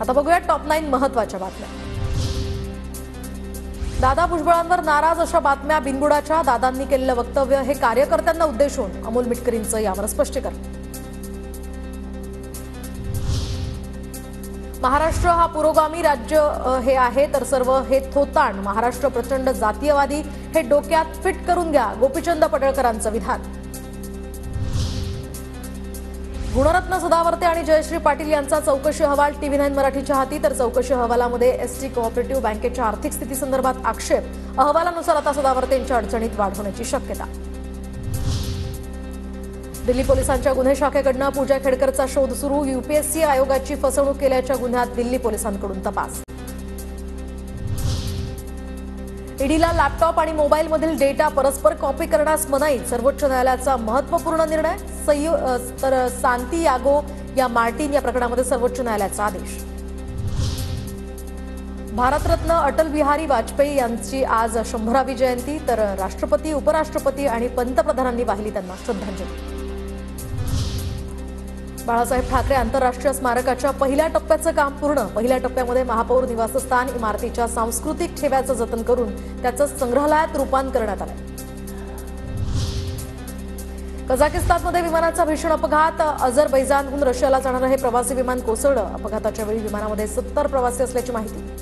आता बघूया टॉप 9 महत्त्वाच्या बातम्या। दादा भुजबळांवर नाराज अशा बातम्या बिनबुडाच्या। दादांनी केलेलं वक्तव्य हे कार्यकर्त्यांना उद्देशून अमोल मिटकरींचं यावर स्पष्टीकरण। महाराष्ट्र हा पुरोगामी राज्य हे आहे तर सर्व हे थोताण। महाराष्ट्र प्रचंड जातीयवादी, हे डोक्यात फिट करून घ्या, गोपीचंद पडळकरांचं विधान। गुणरत्न सदावर्ते आणि जयश्री पाटील यांचा चौकशी अहवाल TV9 मराठीच्या हाती। तर चौकशी अहवालामध्ये एसटी कोऑपरेटिव्ह बँकेच्या आर्थिक स्थितीसंदर्भात आक्षेप। अहवालानुसार आता सदावर्तेंच्या अडचणीत वाढ होण्याची शक्यता। दिल्ली पोलिसांच्या गुन्हे शाखेकडून पूजा खेडकरचा शोध सुरू। UPSC आयोगाची फसवणूक केल्याच्या गुन्ह्यात दिल्ली पोलिसांकडून तपास। ईडीला लॅपटॉप आणि मोबाईलमधील डेटा परस्पर कॉपी करण्यास मनाई। सर्वोच्च न्यायालयाचा महत्त्वपूर्ण निर्णय। तर सांतियागो या मार्टिन या प्रकरणामध्ये सर्वोच्च न्यायालयाचा आदेश। भारतरत्न अटल बिहारी वाजपेयी यांची आज 100वी जयंती। तर राष्ट्रपती, उपराष्ट्रपती आणि पंतप्रधानांनी वाहिली त्यांना श्रद्धांजली। बाळासाहेब ठाकरे आंतरराष्ट्रीय स्मारकाच्या पहिल्या टप्प्याचं काम पूर्ण। पहिल्या टप्प्यामध्ये महापौर निवासस्थान इमारतीच्या सांस्कृतिक ठेव्याचं जतन करून त्याचं संग्रहालयात रूपांतर करण्यात आलं। कझाकिस्तानमध्ये विमानाचा भीषण अपघात। अझरबैजानहून रशियाला जाणारं हे प्रवासी विमान कोसळलं। अपघाताच्या वेळी विमानामध्ये 70 प्रवासी असल्याची माहिती।